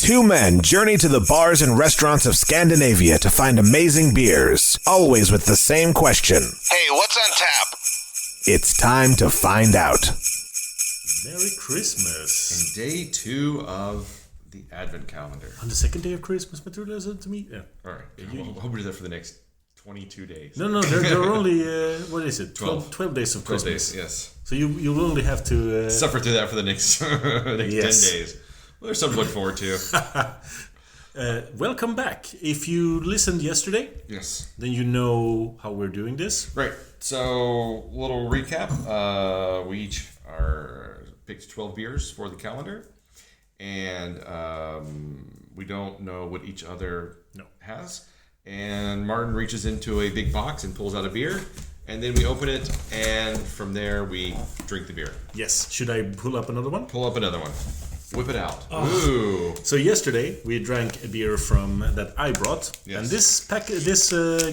Two men journey to the bars and restaurants of Scandinavia to find amazing beers, always with the same question. Hey, what's on tap? It's time to find out. Merry Christmas. And day 2 of the Advent calendar. On the second day of Christmas, materialism to me? Yeah. All right. We'll hope we do that for the next 22 days. No, there are only, what is it? 12 days of 12 Christmas. days, yes. So you'll only have to... Suffer through that for the next, 10 days. Well, there's something to look forward to. Welcome back. If you listened yesterday, Yes. then you know how we're doing this. Right. So, little recap. We each picked 12 beers for the calendar. And we don't know what each other has. And Martin reaches into a big box and pulls out a beer. And then we open it. And from there, we drink the beer. Yes. Should I pull up another one? Pull up another one. Whip it out. Oh. Ooh. So yesterday we drank a beer that I brought, Yes. and this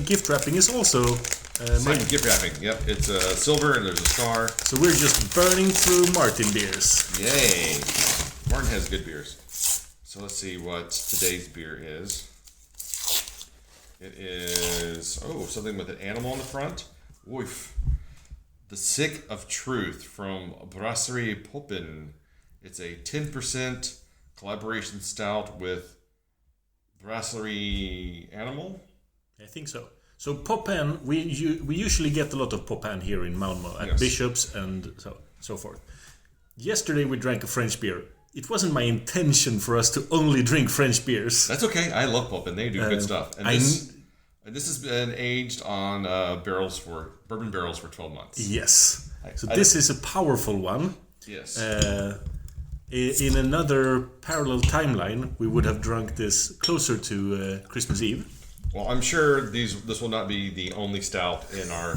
gift wrapping is also Same gift wrapping. Yep. It's silver and there's a star. So we're just burning through Martin beers. Yay. Martin has good beers. So let's see what today's beer is. It is something with an animal on the front. Woof. The Sick of Truth from Brasserie Popihn. It's a 10% collaboration stout with Brasserie Animal. I think so. So Popihn, we usually get a lot of Popihn here in Malmö at Bishop's and so forth. Yesterday we drank a French beer. It wasn't my intention for us to only drink French beers. That's okay. I love Popihn. They do good stuff. And this has been aged on bourbon barrels for 12 months. Yes. So this is a powerful one. Yes. In another parallel timeline, we would have drunk this closer to Christmas Eve. Well, I'm sure this will not be the only stout in our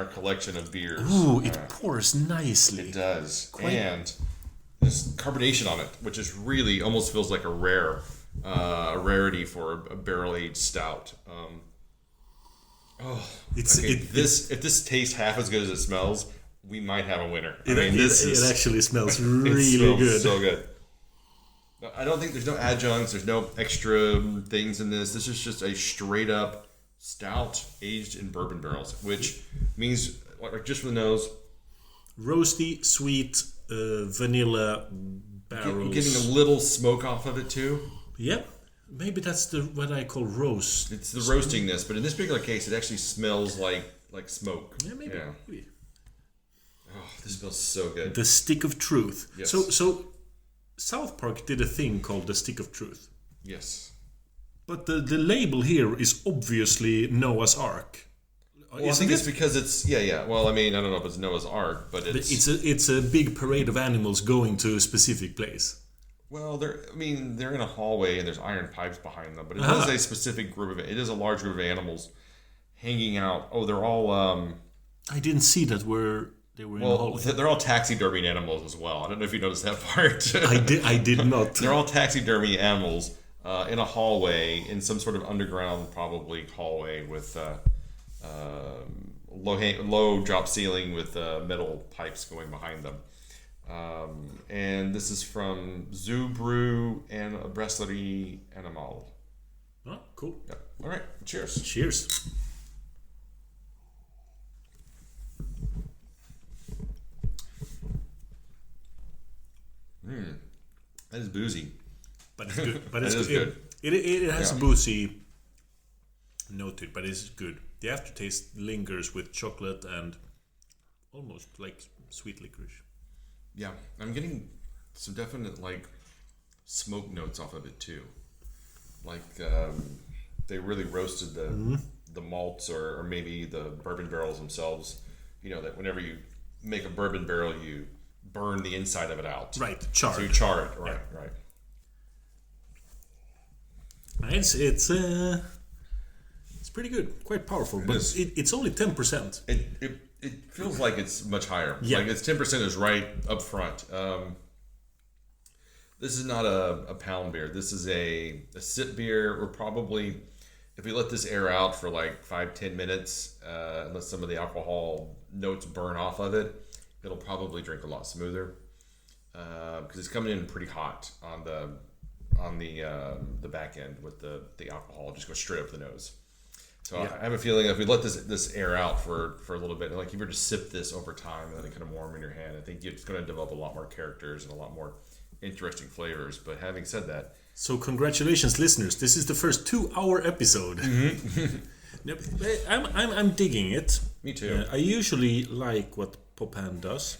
collection of beers. Ooh, it pours nicely. It does, and there's carbonation on it, which is really almost feels like a rarity for a barrel aged stout. If this tastes half as good as it smells, we might have a winner. It actually smells really smells good. So good. I don't think there's no adjuncts. There's no extra things in this. This is just a straight up stout aged in bourbon barrels, which means, like, just for the nose, roasty, sweet, vanilla barrels. Getting a little smoke off of it too. Yep. Maybe that's what I call roast. It's the roastiness, but in this particular case, it actually smells like smoke. Yeah, maybe. Oh, this smells so good. The Stick of Truth. Yes. So South Park did a thing called the Stick of Truth. Yes. But the label here is obviously Noah's Ark. Well, I think it's because it's Well, I mean, I don't know if it's Noah's Ark, but it's a big parade of animals going to a specific place. Well, they're in a hallway and there's iron pipes behind them, but it is a specific group it is a large group of animals hanging out. Oh, they're all I didn't see that they were in the hallway. They're all taxidermy animals as well. I don't know if you noticed that part. I did not. They're all taxidermy animals in a hallway, in some sort of underground, probably hallway with low drop ceiling with metal pipes going behind them. And this is from ZooBrew and Brasserie Animal. Oh, cool. Yeah. All right. Cheers. Cheers. That is boozy. But it's good. But it's good. It has a boozy note to it, but it's good. The aftertaste lingers with chocolate and almost like sweet licorice. Yeah, I'm getting some definite smoke notes off of it too. They really roasted the malts or maybe the bourbon barrels themselves. You know that whenever you make a bourbon barrel, you burn the inside of it out. Right, char. So you char it. Right, yeah. Right. It's pretty good, quite powerful, but it's only 10%. It feels like it's much higher. Yeah. Like it's 10% is right up front. This is not a pound beer. This is a sip beer. We're probably, if we let this air out for 5-10 minutes, unless some of the alcohol notes burn off of it, it'll probably drink a lot smoother. Because it's coming in pretty hot on on the back end with the alcohol just go straight up the nose. So I have a feeling if we let this air out for a little bit, like if you were to sip this over time and then it kind of warm in your hand, I think it's going to develop a lot more characters and a lot more interesting flavors. But having said that, so congratulations, listeners! This is the first 2-hour episode. I'm digging it. Me too. I usually like what Popihn does,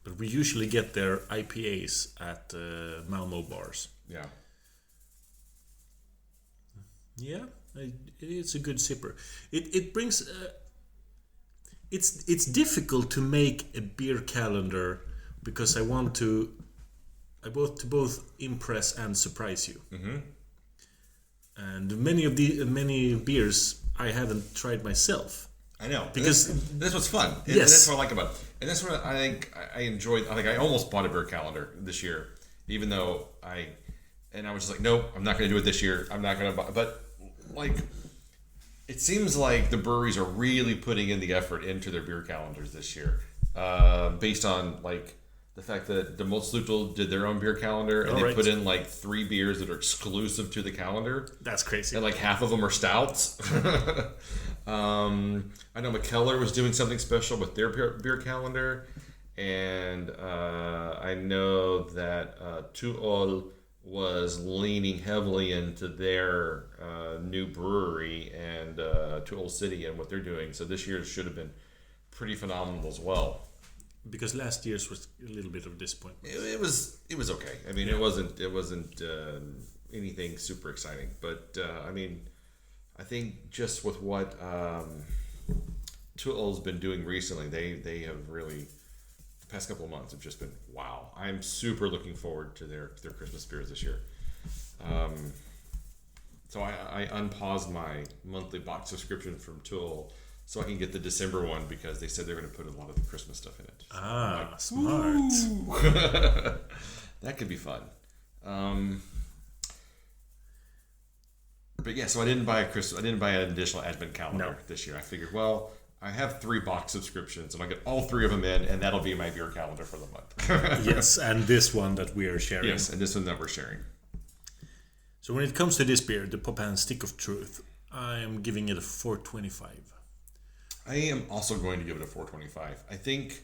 but we usually get their IPAs at Malmo bars. Yeah. Yeah, it's a good sipper. It brings. It's difficult to make a beer calendar because I want to both impress and surprise you. And many beers I haven't tried myself. I know, because that's what's fun. And that's what I like about it. And that's what I think I enjoyed. I think I almost bought a beer calendar this year, even though I was just like, nope, I'm not going to do it this year. I'm not going to buy. But like, it seems like the breweries are really putting in the effort into their beer calendars this year, based on like the fact that the Motslutl did their own beer calendar and they put in like 3 beers that are exclusive to the calendar. That's crazy. And like half of them are stouts. I know McKellar was doing something special with their beer calendar, and I know that Tuol was leaning heavily into their new brewery and Tuol City and what they're doing. So this year should have been pretty phenomenal as well. Because last year's was a little bit of a disappointment. It was okay. I mean, it wasn't anything super exciting, but I mean, I think just with what Tuol's been doing recently, they have really the past couple of months have just been wow. I'm super looking forward to their Christmas beers this year. So I unpaused my monthly box subscription from Tuol so I can get the December one because they said they're going to put a lot of the Christmas stuff in it. So like, smart. That could be fun. But yeah, so I didn't buy an additional advent calendar this year. I figured, well, I have 3 box subscriptions, and I'll get all 3 of them in, and that'll be my beer calendar for the month. Yes, and this one that we are sharing. Yes, and this one that we're sharing. So when it comes to this beer, the Popihn Stick of Truth, I am giving it a 4.25. I am also going to give it a 4.25. I think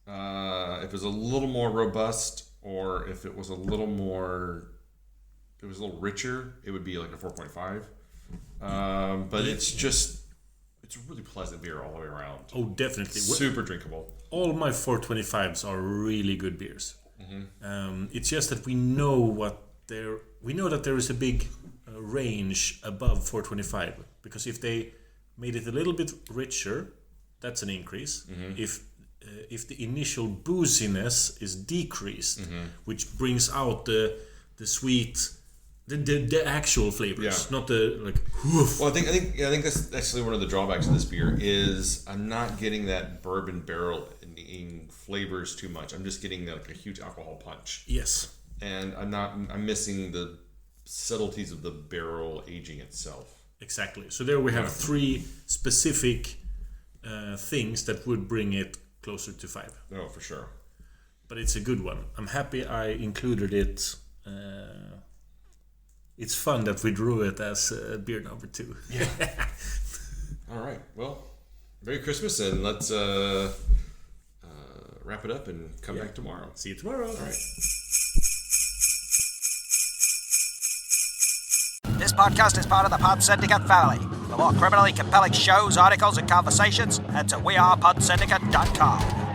if it was a little more robust, or if it was a little richer, it would be like a 4.5. But it's a really pleasant beer all the way around. Oh, definitely. Super drinkable. All my 4.25s are really good beers. It's just that we know that there is a big range above 4.25, because if they made it a little bit richer, that's an increase. If the initial booziness is decreased, which brings out the sweet, the actual flavors, not the like. Woof. Well, I think that's actually one of the drawbacks of this beer is I'm not getting that bourbon barrel-ing flavors too much. I'm just getting like a huge alcohol punch. Yes, and I'm missing the subtleties of the barrel aging itself. Exactly. So there we have 3 specific things that would bring it closer to 5. Oh, for sure. But it's a good one. I'm happy I included it. It's fun that we drew it as beer number 2. Yeah. All right. Well, Merry Christmas, and let's wrap it up and come back tomorrow. See you tomorrow. All right. This podcast is part of the Pod Syndicate family. For more criminally compelling shows, articles, and conversations, head to wearepodsyndicate.com.